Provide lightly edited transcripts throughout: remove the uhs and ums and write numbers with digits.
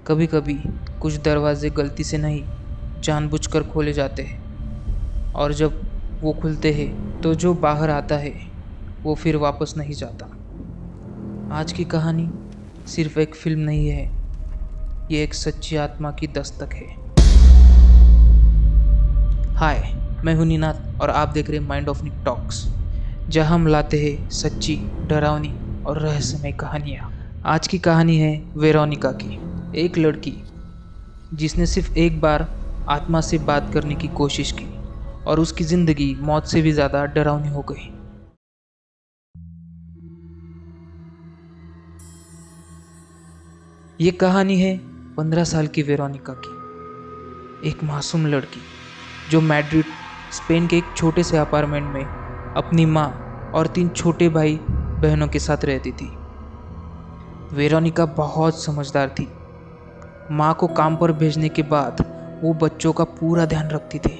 कभी कभी कुछ दरवाजे गलती से नहीं जानबूझकर खोले जाते हैं, और जब वो खुलते हैं तो जो बाहर आता है वो फिर वापस नहीं जाता। आज की कहानी सिर्फ एक फिल्म नहीं है, ये एक सच्ची आत्मा की दस्तक है। हाय, मैं हूं निनाद और आप देख रहे हैं माइंड ऑफ निक टॉक्स, जहां हम लाते हैं सच्ची, डरावनी और रहस्यमय कहानियां। आज की कहानी है वेरोनिका की, एक लड़की जिसने सिर्फ एक बार आत्मा से बात करने की कोशिश की और उसकी ज़िंदगी मौत से भी ज़्यादा डरावनी हो गई। ये कहानी है 15 साल की वेरोनिका की, एक मासूम लड़की जो मैड्रिड, स्पेन के एक छोटे से अपार्टमेंट में अपनी माँ और 3 छोटे भाई बहनों के साथ रहती थी। वेरोनिका बहुत समझदार थी। माँ को काम पर भेजने के बाद वो बच्चों का पूरा ध्यान रखती थी,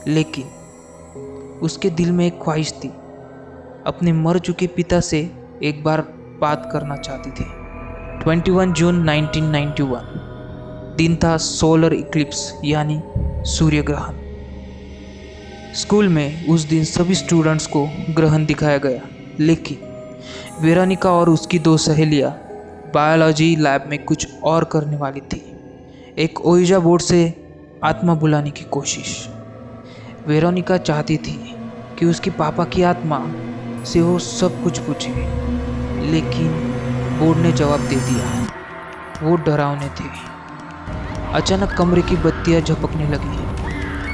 लेकिन उसके दिल में एक ख्वाहिश थी। अपने मर चुके पिता से एक बार बात करना चाहती थी। 21 जून 1991 दिन था सोलर इक्लिप्स यानी सूर्य ग्रहण। स्कूल में उस दिन सभी स्टूडेंट्स को ग्रहण दिखाया गया, लेकिन वेरोनिका और उसकी 2 सहेलियां बायोलॉजी लैब में कुछ और करने वाली थी। एक ओइजा बोर्ड से आत्मा बुलाने की कोशिश। वेरोनिका चाहती थी कि उसके पापा की आत्मा से वो सब कुछ पूछे, लेकिन बोर्ड ने जवाब दे दिया। वो डरावने थे। अचानक कमरे की बत्तियां झपकने लगी,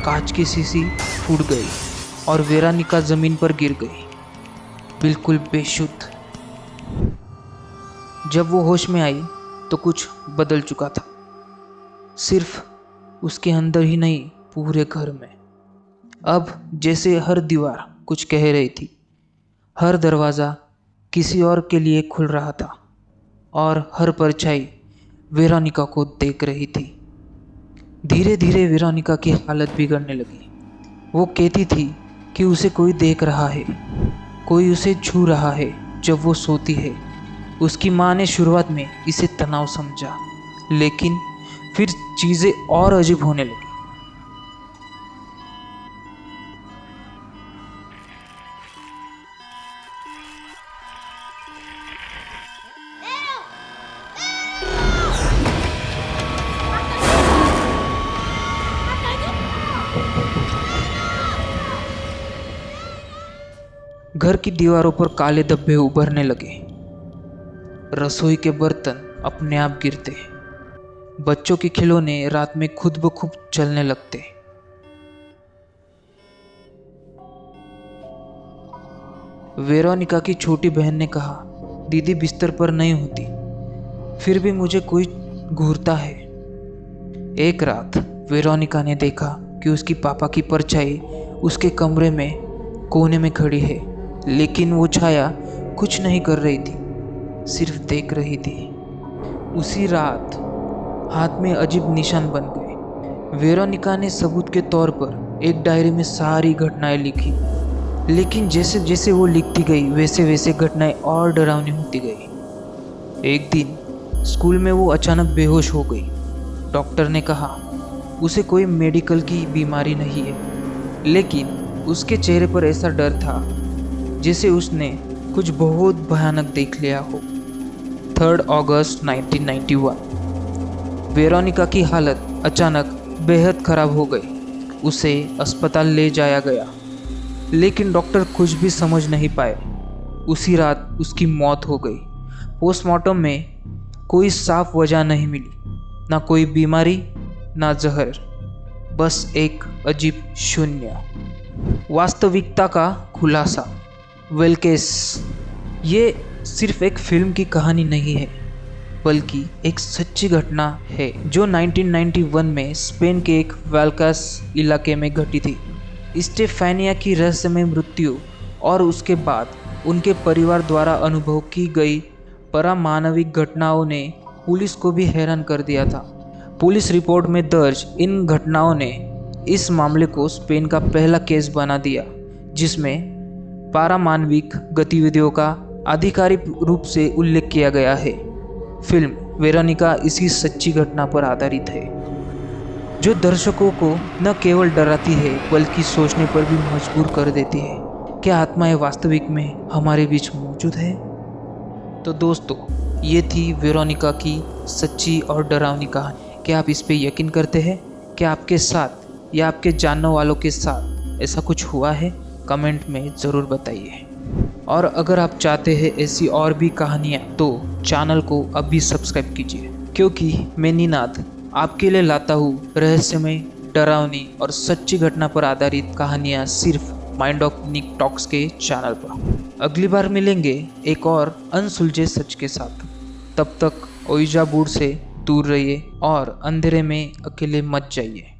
कांच की शीशी फूट गई और वेरोनिका जमीन पर गिर गई, बिल्कुल बेशुद्ध। जब वो होश में आई तो कुछ बदल चुका था, सिर्फ उसके अंदर ही नहीं, पूरे घर में। अब जैसे हर दीवार कुछ कह रही थी, हर दरवाज़ा किसी और के लिए खुल रहा था और हर परछाई वेरोनिका को देख रही थी। धीरे धीरे वेरोनिका की हालत बिगड़ने लगी। वो कहती थी कि उसे कोई देख रहा है, कोई उसे छू रहा है जब वो सोती है। उसकी माँ ने शुरुआत में इसे तनाव समझा, लेकिन फिर चीज़ें और अजीब होने लगी। घर की दीवारों पर काले धब्बे उभरने लगे। रसोई के बर्तन अपने आप गिरते, बच्चों के खिलौने रात में खुद ब खुद चलने लगते। वेरोनिका की छोटी बहन ने कहा, दीदी बिस्तर पर नहीं होती, फिर भी मुझे कोई घूरता है। एक रात वेरोनिका ने देखा कि उसकी पापा की परछाई उसके कमरे में कोने में खड़ी है, लेकिन वो छाया कुछ नहीं कर रही थी, सिर्फ देख रही थी। उसी रात हाथ में अजीब निशान बन गए। वेरोनिका ने सबूत के तौर पर एक डायरी में सारी घटनाएं लिखी, लेकिन जैसे जैसे वो लिखती गई वैसे वैसे घटनाएं और डरावनी होती गई। एक दिन स्कूल में वो अचानक बेहोश हो गई। डॉक्टर ने कहा उसे कोई मेडिकल की बीमारी नहीं है, लेकिन उसके चेहरे पर ऐसा डर था जैसे उसने कुछ बहुत भयानक देख लिया हो। 3 अगस्त 1991 वेरोनिका की हालत अचानक बेहद खराब हो गई। उसे अस्पताल ले जाया गया, लेकिन डॉक्टर कुछ भी समझ नहीं पाए। उसी रात उसकी मौत हो गई। पोस्टमार्टम में कोई साफ वजह नहीं मिली, ना कोई बीमारी, ना जहर, बस एक अजीब शून्य। वास्तविकता का खुलासा। वेलकेस, ये सिर्फ एक फिल्म की कहानी नहीं है, बल्कि एक सच्ची घटना है जो 1991 में स्पेन के एक वेलकास इलाके में घटी थी। स्टेफेनिया की रहस्यमय मृत्यु और उसके बाद उनके परिवार द्वारा अनुभव की गई परामानविक घटनाओं ने पुलिस को भी हैरान कर दिया था। पुलिस रिपोर्ट में दर्ज इन घटनाओं ने इस मामले को स्पेन का पहला केस बना दिया, जिसमें पारामानविक गतिविधियों का आधिकारिक रूप से उल्लेख किया गया है। फिल्म वेरोनिका इसी सच्ची घटना पर आधारित है, जो दर्शकों को न केवल डराती है बल्कि सोचने पर भी मजबूर कर देती है। क्या आत्माएं वास्तविक में हमारे बीच मौजूद है? तो दोस्तों, ये थी वेरोनिका की सच्ची और डरावनी कहानी। क्या आप इस पे यकीन करते हैं? क्या आपके साथ या आपके जानने वालों के साथ ऐसा कुछ हुआ है? कमेंट में ज़रूर बताइए। और अगर आप चाहते हैं ऐसी और भी कहानियाँ तो चैनल को अभी सब्सक्राइब कीजिए, क्योंकि मैं निनाद आपके लिए लाता हूँ रहस्यमय, डरावनी और सच्ची घटना पर आधारित कहानियाँ सिर्फ माइंड ऑफ निक टॉक्स के चैनल पर। अगली बार मिलेंगे एक और अनसुलझे सच के साथ। तब तक ओइजा बोर्ड से दूर रहिए और अंधेरे में अकेले मत जाइए।